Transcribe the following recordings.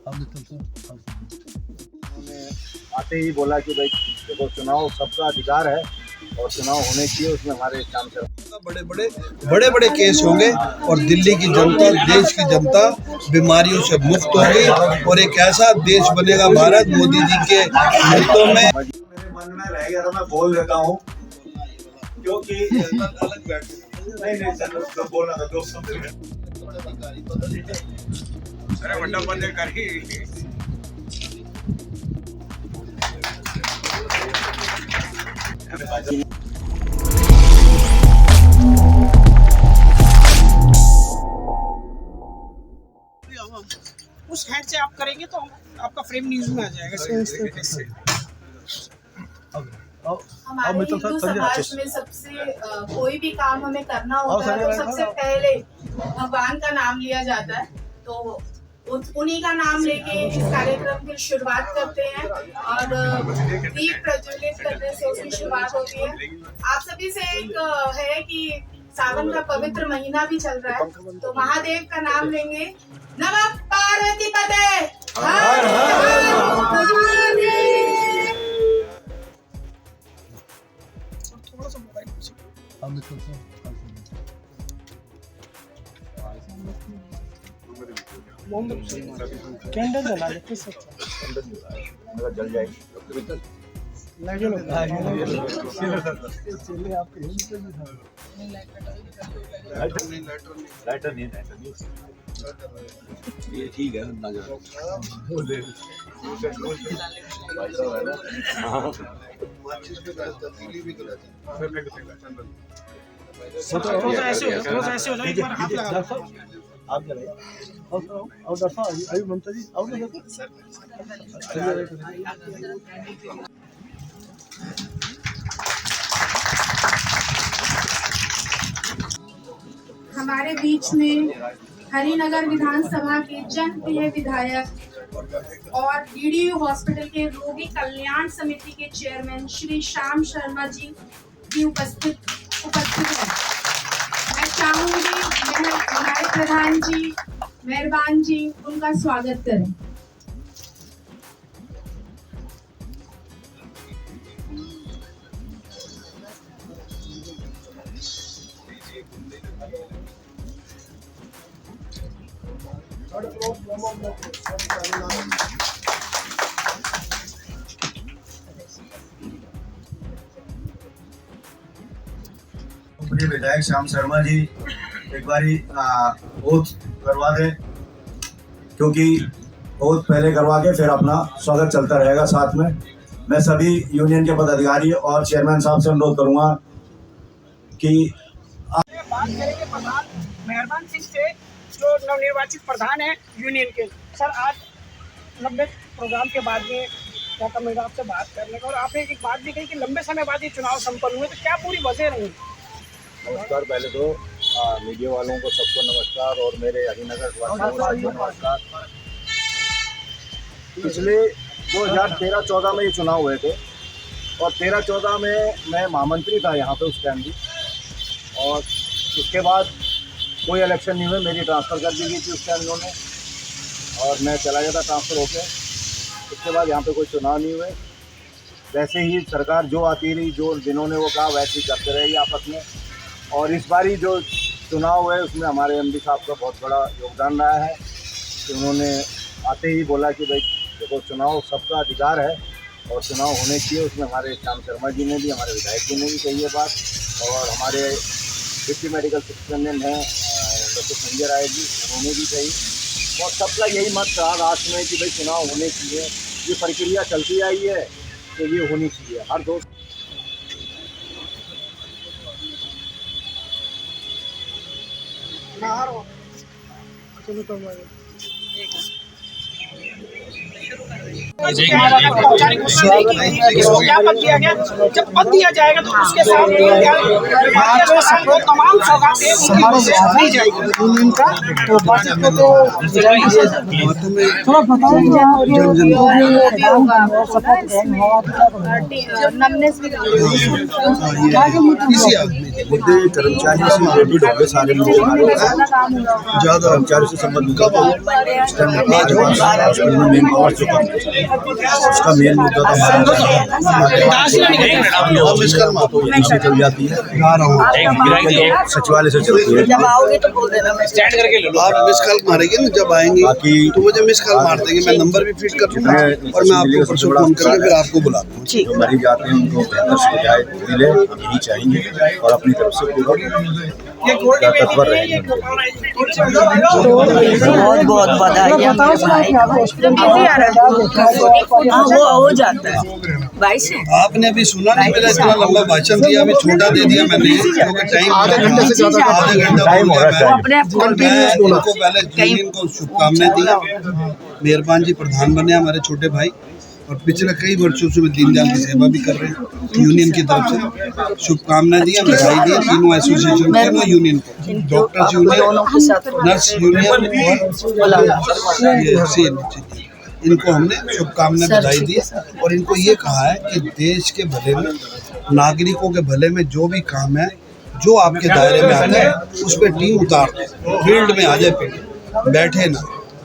उन्होंने आते ही बोला कि भाई देखो चुनाव सबका अधिकार है और चुनाव होने चाहिए, उसमें हमारे काम से बड़े बड़े केस होंगे और दिल्ली की जनता, देश की जनता बीमारियों से मुक्त होगी और एक ऐसा देश बनेगा भारत मोदी जी के नेतृत्व में। मेरे मन में रह गया था, मैं बोल देता हूँ क्योंकि नहीं तो बोलना था दोस्तों से। अरे वड्डा बंदे कर ही उस हेड से आप करेंगे तो आपका फ्रेम न्यूज में आ जाएगा। हमारे हिंदू समाज में सबसे कोई भी काम हमें करना होता है तो सबसे पहले भगवान का नाम लिया जाता है, तो उन्हीं का नाम लेके इस कार्यक्रम की शुरुआत करते हैं और दीप प्रज्वलित करने से उसकी शुरुआत होती है। आप सभी से एक है कि सावन का पवित्र महीना भी चल रहा है, तो महादेव का नाम लेंगे। नमः पार्वती पते हर हर कैंडल जला लेते सब जल जाएगी। लाइटर नहीं ये ठीक है ना ऐसे हो जाए। एक बार हाथ लगा आप जलाइए और डॉक्टर साहब अभी ममता जी और हमारे बीच में हरिनगर विधानसभा के जनप्रिय विधायक और डीडीयू हॉस्पिटल के रोगी कल्याण समिति के चेयरमैन श्री श्याम शर्मा जी भी उपस्थित हैं। मैं चाहूंगी हमारे प्रधान जी मेहरबान जी उनका स्वागत करें। अपने विधायक श्याम शर्मा जी एक बारी ओथ करवा दें, क्योंकि ओथ पहले करवा के फिर अपना स्वागत चलता रहेगा साथ में। मैं सभी यूनियन के पदाधिकारी और चेयरमैन साहब से अनुरोध करूंगा कि बात करेंगे प्रधान मेहरबान सिंह से, जो नवनिर्वाचित प्रधान है यूनियन के। सर, आज लंबे प्रोग्राम के बाद में मौका मिला आपसे बात करने का, और आपने एक बात भी कही कि लंबे समय बाद ये चुनाव संपन्न हुए, तो क्या पूरी वजह रही? नमस्कार, पहले तो मीडिया वालों को सबको नमस्कार और मेरे हरिनगर नमस्कार। पिछले 2013-14 में ये चुनाव हुए थे और 13-14 में मैं महामंत्री था यहाँ पे उस टाइम भी, और उसके बाद कोई इलेक्शन नहीं हुए। मेरी ट्रांसफ़र कर दी गई थी उस टाइम इन्होंने और मैं चला गया था ट्रांसफ़र होकर। उसके बाद यहाँ पे कोई चुनाव नहीं हुए। वैसे ही सरकार जो आती रही, जो जिन्होंने वो कहा वैसे ही करते रहेगी आपस में। और इस बारी जो चुनाव है उसमें हमारे एमडी साहब का बहुत बड़ा योगदान रहा है कि उन्होंने आते ही बोला कि भाई देखो चुनाव सबका अधिकार है और चुनाव होने चाहिए, उसमें हमारे श्याम शर्मा जी ने भी, हमारे विधायक जी ने भी कही है बात, और हमारे डिप्टी मेडिकल सुपरिटेंडेंट हैं डॉक्टर संजय राय जी, उन्होंने भी कही। और सबका यही मत रहा राष्ट्र में कि भाई चुनाव होने चाहिए। ये प्रक्रिया चलती आई है तो ये होनी चाहिए हर दोस्त। चलो तो कर्मचारी घोषणा नहीं की गई, इसको क्या पद दिया गया? जब पद दिया जाएगा तो उसके साथ वो तमाम सौगातें उनकी दी जाएगी। तो बाकी को तो थोड़ा बताओ मुद्दे कर्मचारी से रिलेटेड हो गए सारे लोग ज़्यादा कर्मचारी से संबंधित मेन पावर जो उसका मेन मुद्दा तो चल जाती है, सचिवालय से चलती है। जब आओगे तो बोल देना, मैं स्टैंड करके ले लो। आप मिस कॉल मारेंगे ना जब आएंगे, बाकी तो मुझे मिस कॉल मार देंगे, मैं नंबर भी फीड कर दूंगा और मैं आपको परसों फोन करके फिर आपको बुलाता हूँ। जो मरीज आते हैं उनको बेहतर सुविधाएं मिले, हम यही चाहेंगे और अपनी तरफ से पूरा तत्पर रहेंगे। बहुत बहुत बधाई। वो हो जाता है भाई से। आपने अभी सुना नहीं, मेरा इतना लंबा भाषण दिया, अभी छोटा दे दिया मैंने क्योंकि टाइम आधा घंटा हो गया। मैं इनको पहले यूनियन को शुभकामनाएं दी। मेहरबान जी प्रधान बने हमारे छोटे भाई और पिछले कई वर्षों से दीनदयाल की सेवा भी कर रहे हैं। यूनियन की तरफ से शुभकामनाएं दी, बधाई दी तीनों एसोसिएशन, तीनों यूनियन को, डॉक्टर्स यूनियन, नर्स यूनियन और इनको हमने शुभकामनाएं बधाई दी और इनको ये कहा है कि देश के भले में, नागरिकों के भले में जो भी काम है, जो आपके दायरे में आता है उस पर टीम उतार दे, फील्ड में आ जाए, पे बैठे ना।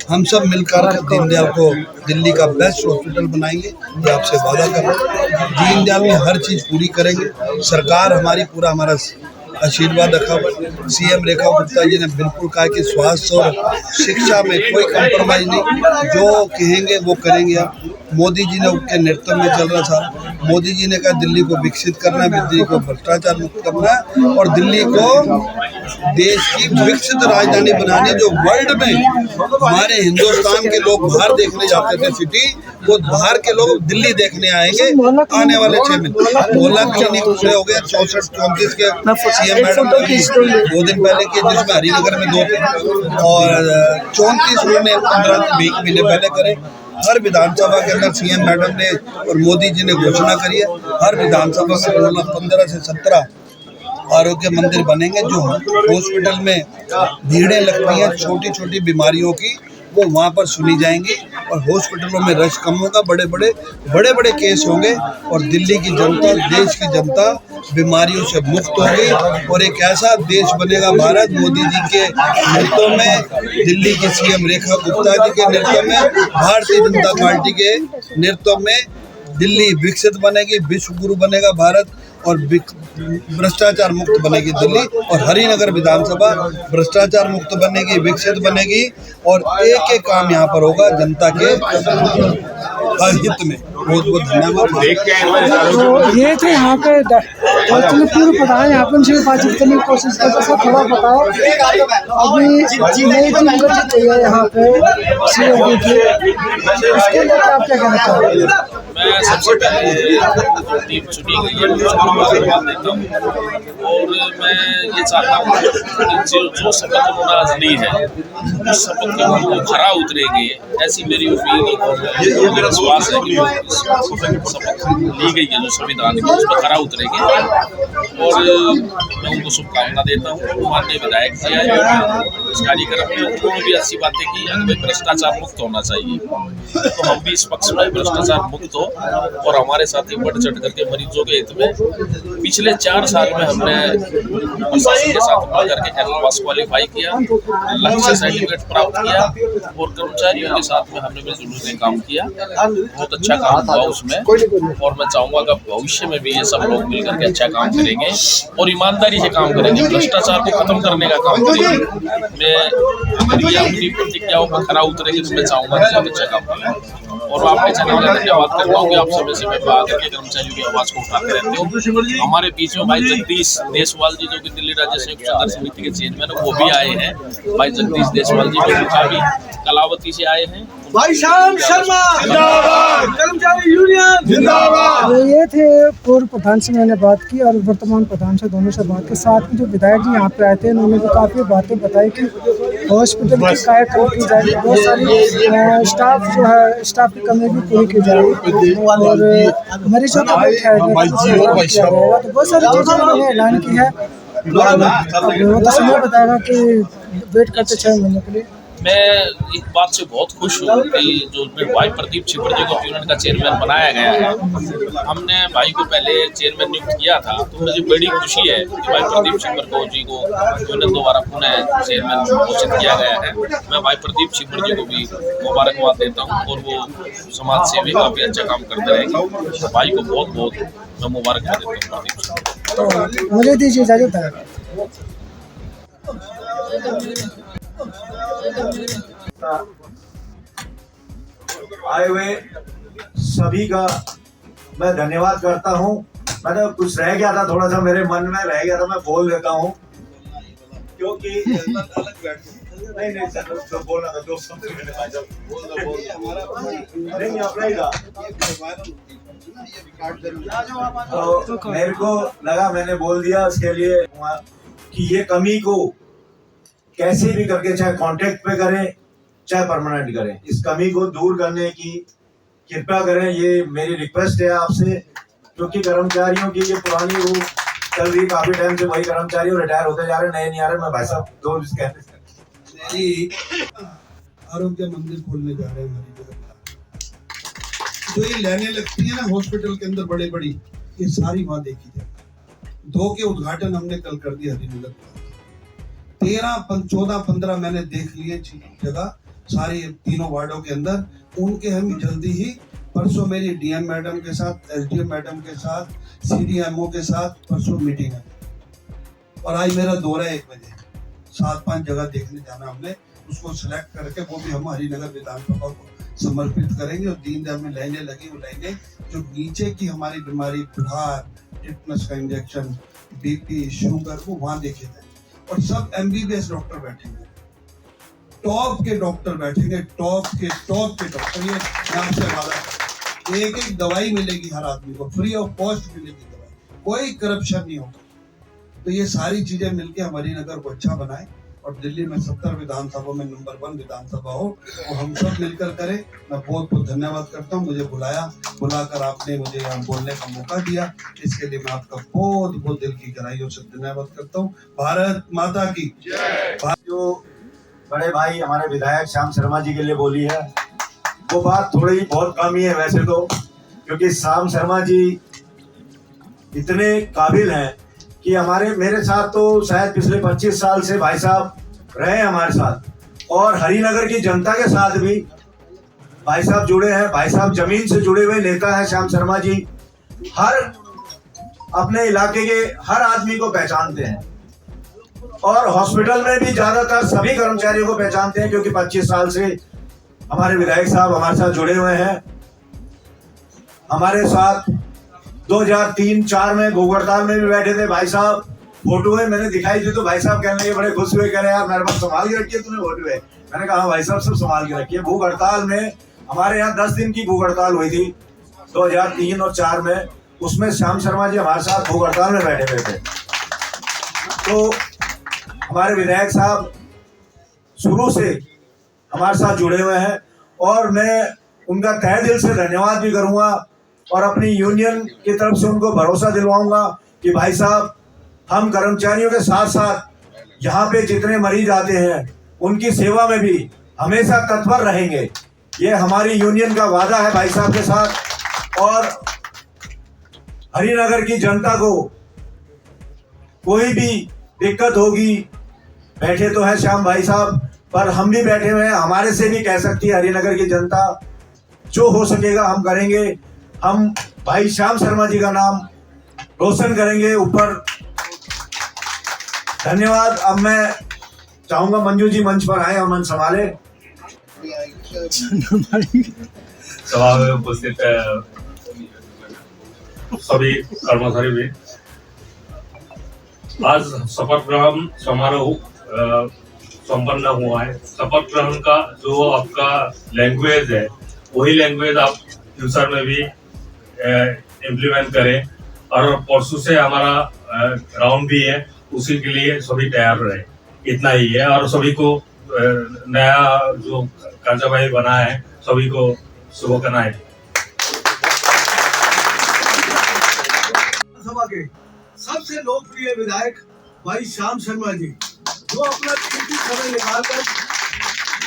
हम सब मिलकर दीनदयाल को दिल्ली का बेस्ट हॉस्पिटल बनाएंगे, ये आपसे वादा कर रहे हैं। दीनदयाल में हर चीज़ पूरी करेंगे। सरकार हमारी पूरा हमारा आशीर्वाद रखा हुआ। सीएम रेखा गुप्ता जी ने बिल्कुल कहा कि स्वास्थ्य और शिक्षा में कोई कंप्रोमाइज नहीं, जो कहेंगे वो करेंगे। आप मोदी जी ने उनके नेतृत्व में चल रहा था। मोदी जी ने कहा दिल्ली को विकसित करना है, दिल्ली को भ्रष्टाचार मुक्त करना है और दिल्ली को देश की विकसित राजधानी बनानी है। जो वर्ल्ड में हमारे हिंदुस्तान के लोग बाहर देखने जाते थे सिटी, वो बाहर के लोग दिल्ली देखने आएंगे आने वाले 6 महीने। मोहल्ला क्लिनिक पूरे हो गए 64-34 के सीएम मैडम 2 दिन पहले के, जिसमें हरिनगर में 2 थे और 34 उन्होंने 15 महीने पहले करे। हर विधानसभा के अंदर सीएम मैडम ने और मोदी जी ने घोषणा करी है, हर विधानसभा में 15 से 17 आरोग्य मंदिर बनेंगे। जो हॉस्पिटल में भीड़ें लगती हैं छोटी छोटी बीमारियों की, वो वहाँ पर सुनी जाएंगी और हॉस्पिटलों में रश कम होगा, बड़े बड़े केस होंगे और दिल्ली की जनता, देश की जनता बीमारियों से मुक्त होगी और एक ऐसा देश बनेगा भारत मोदी जी के नेतृत्व में, दिल्ली की सीएम रेखा गुप्ता जी के नेतृत्व में, भारतीय जनता पार्टी के नेतृत्व में दिल्ली विकसित बनेगी, विश्व गुरु बनेगा भारत और भ्रष्टाचार मुक्त बनेगी दिल्ली। और हरिनगर विधानसभा भ्रष्टाचार मुक्त बनेगी, विकसित बनेगी और एक एक काम यहाँ पर होगा जनता के हित में। बहुत बहुत धन्यवाद। तो ये थे यहाँ पे पूर्व प्रधान, यहाँ पर उनसे बातचीत करने की कोशिश करते सर, थोड़ा बताओ अभी नई टीम गठित हुई है यहाँ पे सीएम की, इसके लिए आप क्या कहना चाहोगे? मैं सबसे पहले टीम चुनी गई है धन्यवाद देता हूँ और मैं ये चाहता हूँ कि जो शपथ उन्होंने आज ली है उस शपथ के वो खरा उतरेगी, ऐसी मेरी उम्मीद और मेरा विश्वास है कि शपथ ली गई है जो संविधान की उस पर खरा उतरेगी और मैं उनको शुभकामना देता हूँ। माननीय विधायक जी आए इस कार्यक्रम में, उन्होंने भी अच्छी बातें की कि भ्रष्टाचार मुक्त होना चाहिए, तो हम भी इस पक्ष में भ्रष्टाचार मुक्त हो और हमारे साथी बढ़ चढ़ करके मरीजों के हित में पिछले 4 साल में हमने प्रशासन के साथ मिलकर के पास क्वालिफाई किया, लक्ष्य सर्टिफिकेट प्राप्त किया और कर्मचारियों के साथ में हमने मिलजुल के काम किया। बहुत अच्छा काम हुआ उसमें और मैं चाहूँगा कि भविष्य में भी ये सब लोग मिलकर के अच्छा काम करेंगे और ईमानदारी से काम करेंगे, भ्रष्टाचार को खत्म करने का काम करेंगे। मैं अगर ये अपनी प्रतिज्ञाओं पर खरा उतरेगी तो मैं चाहूँगा कि अच्छा काम करें और आपके चैनल का धन्यवाद करता हूँ कि आप समय समय पर आकर के कर्मचारियों की आवाज़ को उठाते रहते हो। हमारे बीच में भाई जगदीश देशवाल जी जो कि दिल्ली राज्य संयुक्त संघर्ष समिति के चेयरमैन है वो भी आए हैं, भाई जगदीश देशवाल जी जो भी कलावती से आए हैं, भाई श्याम शर्मा जिंदाबाद, कर्मचारी यूनियन जिंदाबाद। ये थे पूर्व प्रधान से मैंने बात की और वर्तमान प्रधान से, दोनों से बात के साथ में जो विधायक जी यहाँ पे आए थे उन्होंने भी काफ़ी बातें बताई कि हॉस्पिटल की कायाकल्प की जाएगी, बहुत सारी स्टाफ जो है स्टाफ की कमी भी पूरी की जाएगी और मरीजों का बेड ठहरने का इंतजाम किया जाएगा। तो बहुत सारी चीज़ें उन्होंने ऐलान की है। अब वो तो समय बताएगा कि वेट करते 6 महीने के लिए। मैं एक बात से बहुत खुश हूँ कि जो भाई प्रदीप छिब्बर जी को यूनियन का चेयरमैन बनाया गया है। हमने भाई को पहले चेयरमैन नियुक्त किया था, तो मुझे बड़ी खुशी है कि भाई प्रदीप छिब्बर जी को यूनियन दोबारा पुनः चेयरमैन घोषित किया गया है। मैं भाई प्रदीप छिब्बर जी को भी मुबारकबाद देता हूँ और वो समाज से भी काफ़ी अच्छा काम करते रहेंगे। भाई को बहुत बहुत मैं मुबारकबाद देता हूँ प्रदीप छिब्बर। तो मुझे दीजिए इजाज़त है। आए हुए सभी का मैं धन्यवाद करता हूँ। मैंने कुछ रह गया था, थोड़ा सा मेरे मन में रह गया था, मैं बोल देता हूँ क्योंकि नहीं तो बोलना था दोस्तों से मैंने नहीं अपना तो मेरे को लगा मैंने बोल दिया उसके लिए कि ये कमी को कैसे भी करके चाहे कॉन्ट्रैक्ट पे करें चाहे परमानेंट करें, इस कमी को दूर करने की कृपया करें। ये मेरी रिक्वेस्ट है आपसे, क्योंकि कर्मचारियों की ये पुरानी वो चल रही काफी टाइम से, वही कर्मचारी रिटायर होते जा रहे, नए नहीं आ रहे। मैं भाई साहब दो आरोग्य मंदिर खोलने जा रहे हैं हमारी जगह। जो ये लाइनें लगती है ना हॉस्पिटल के अंदर बड़े बड़ी, ये सारी वहां देखी जाए। 2 के उद्घाटन हमने कल कर दिया हरिनगर। 13, 14, 15 मैंने देख लिए जगह सारे तीनों वार्डों के अंदर। उनके हम जल्दी ही परसों मेरी डीएम मैडम के साथ, एसडीएम मैडम के साथ, सीडीएमओ के साथ परसों मीटिंग है और आज मेरा दौरा है 1 बजे। 7-5 जगह देखने जाना हमने, उसको सिलेक्ट करके वो भी हम हरिनगर विधानसभा को समर्पित करेंगे। और दीनदयाल में लाइनें लगी, वो लाइनें जो नीचे की हमारी बीमारी, बुखार, टिटनस का इंजेक्शन, बीपी, शुगर, वो वहां देखे जाए। और सब एमबीबीएस डॉक्टर बैठेंगे, टॉप के डॉक्टर बैठेंगे, टॉप के डॉक्टर। ये नाम से वादा, एक दवाई मिलेगी हर आदमी को, फ्री ऑफ कॉस्ट मिलेगी दवाई, कोई करप्शन नहीं होगा। तो ये सारी चीजें मिलके हमारी नगर को अच्छा बनाए और दिल्ली में 70 विधानसभा में नंबर 1 विधानसभा हो, वो हम सब मिलकर करें। मैं बहुत बहुत धन्यवाद करता हूँ, मुझे बुलाकर आपने मुझे यहाँ बोलने का मौका दिया, इसके लिए मैं आपका बहुत बहुत दिल की गहराइयों से धन्यवाद करता हूँ। भारत माता की जय। जो बड़े भाई हमारे विधायक श्याम शर्मा जी के लिए बोली है, वो बात थोड़ी बहुत कम ही है वैसे तो, क्योंकि श्याम शर्मा जी इतने काबिल हैं कि मेरे साथ तो शायद पिछले 25 साल से भाई साहब रहे हमारे साथ, और हरिनगर की जनता के साथ भी भाई साहब जुड़े हैं। भाई साहब जमीन से जुड़े हुए नेता हैं श्याम शर्मा जी। हर अपने इलाके के हर आदमी को पहचानते हैं और हॉस्पिटल में भी ज्यादातर सभी कर्मचारियों को पहचानते हैं, क्योंकि 25 साल से हमारे विधायक साहब हमारे साथ जुड़े हुए हैं। हमारे साथ 2003-4 में भूख हड़ताल में भी बैठे थे भाई साहब। फोटो है मैंने दिखाई थी तो भाई साहब कहने लगे, बड़े खुश हुए, कह रहे यार मेरे पास संभाल के रखी है तूने फोटो है। मैंने कहा भाई साहब सब संभाल के रखी है। भूख हड़ताल में हमारे यहाँ 10 दिन की भूख हड़ताल हुई थी 2003 और 4 में, उसमें श्याम शर्मा जी हमारे साथ भूख हड़ताल में बैठे हुए थे। तो हमारे विधायक साहब शुरू से हमारे साथ जुड़े हुए हैं और मैं उनका तहे दिल से धन्यवाद भी करूंगा और अपनी यूनियन की तरफ से उनको भरोसा दिलवाऊंगा कि भाई साहब हम कर्मचारियों के साथ साथ यहाँ पे जितने मरीज आते हैं उनकी सेवा में भी हमेशा तत्पर रहेंगे। ये हमारी यूनियन का वादा है भाई साहब के साथ। और हरिनगर की जनता को कोई भी दिक्कत होगी, बैठे तो है श्याम भाई साहब, पर हम भी बैठे हुए हैं, हमारे से भी कह सकती है हरिनगर की जनता। जो हो सकेगा हम करेंगे। हम भाई श्याम शर्मा जी का नाम रोशन करेंगे ऊपर। धन्यवाद। अब मैं चाहूंगा मंजू जी मंच पर आए और मंच संभाले। सभा में उपस्थित सभी कर्मचारी भी, आज शपथ ग्रहण समारोह संपन्न हुआ है। शपथ ग्रहण का जो आपका लैंग्वेज है वही लैंग्वेज आप फ्यूचर में भी इम्प्लीमेंट करें। और परसों से हमारा राउंड भी है, उसी के लिए सभी तैयार रहे। इतना ही है और सभी को नया जो कांजाभाई बना है, सभी को शुभकामनाएं। सभा के सबसे लोकप्रिय विधायक भाई श्याम शर्मा जी, जो अपना कीमती समय निकालकर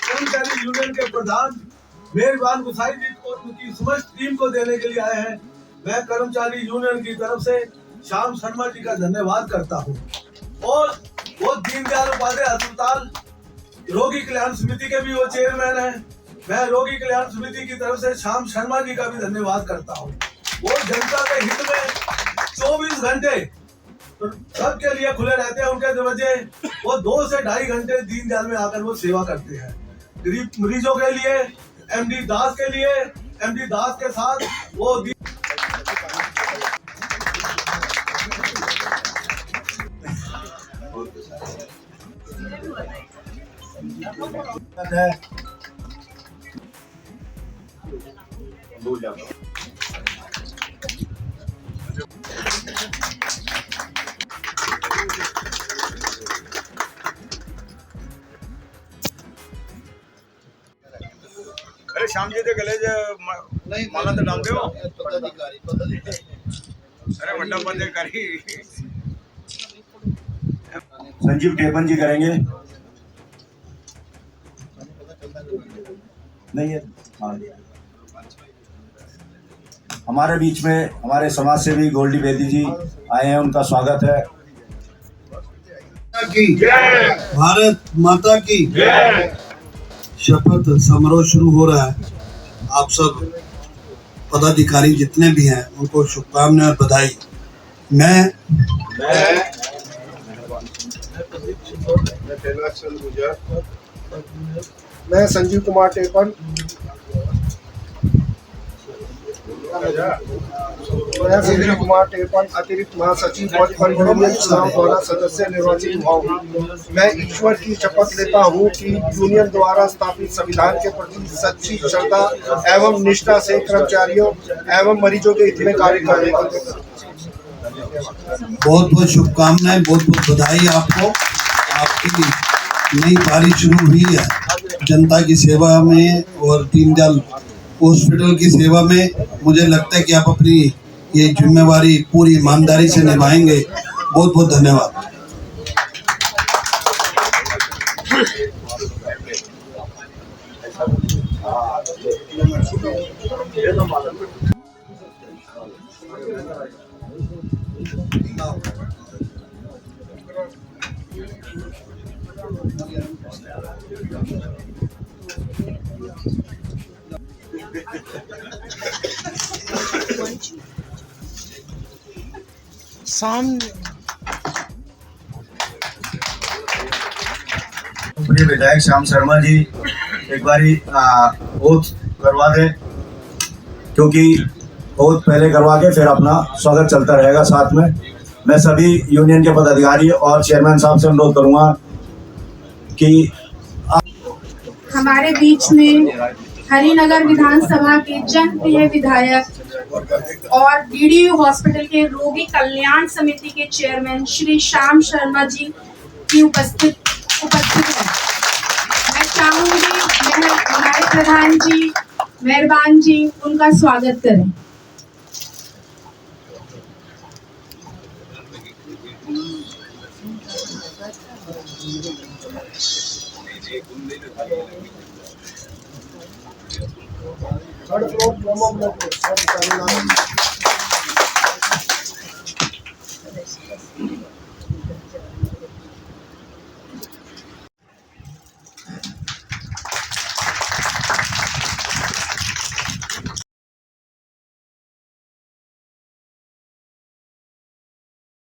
कर्मचारी यूनियन के प्रधान मेहरबान गुसाई जी को उनकी समस्त टीम को देने के लिए आए हैं। मैं कर्मचारी यूनियन की तरफ से श्याम शर्मा जी का धन्यवाद करता हूं। और वो दीनदयाल उपाध्याय अस्पताल रोगी कल्याण समिति के भी वो चेयरमैन हैं। मैं रोगी कल्याण समिति की तरफ से श्याम शर्मा जी का भी धन्यवाद करता हूं। वो जनता के हित में 24 घंटे सबके लिए खुले रहते हैं। उनके दरवाजे वो 2 से 2.5 घंटे दीनदयाल में आकर वो सेवा करते हैं। गरीब मरीजों के लिए, एमडी दास के लिए, एमडी दास के साथ वो अरे श्याम जी के गले माला तो डाल दो। अरे मंडप बंद करी। संजीव टेपन जी करेंगे। नहीं है। हाँ। हमारे बीच में हमारे समाज सेवी गोल्डी बेदी जी आए हैं, उनका स्वागत है। भारत माता की शपथ समारोह शुरू हो रहा है। आप सब पदाधिकारी जितने भी हैं उनको शुभकामनाएं और बधाई। मैं संजीव कुमार टेपन, अतिरिक्त महासचिव पद पर यूनियन चुनाव द्वारा सदस्य निर्वाचित हुआ हूँ। मैं ईश्वर की शपथ लेता हूँ कि यूनियन द्वारा स्थापित संविधान के प्रति सच्ची श्रद्धा एवं निष्ठा से कर्मचारियों एवं मरीजों के हित में कार्य करूँगा। बहुत बहुत शुभकामनाएं, बहुत बहुत बधाई आपको। आपकी नई पारी शुरू हुई है जनता की सेवा में और दीनदयाल हॉस्पिटल की सेवा में। मुझे लगता है कि आप अपनी ये जिम्मेवारी पूरी ईमानदारी से निभाएंगे। बहुत बहुत धन्यवाद। विधायक श्याम शर्मा जी एक बारी ओथ करवा दें, क्योंकि ओथ पहले करवा के फिर अपना स्वागत चलता रहेगा साथ में। मैं सभी यूनियन के पदाधिकारी और चेयरमैन साहब से अनुरोध करूंगा कि हमारे बीच में हरिनगर विधानसभा के जनप्रिय विधायक और डीडीयू हॉस्पिटल के रोगी कल्याण समिति के चेयरमैन श्री श्याम शर्मा जी की उपस्थित है। मैं चाहूंगी हमारे प्रधान जी मेहरबान जी उनका स्वागत करें। Third floor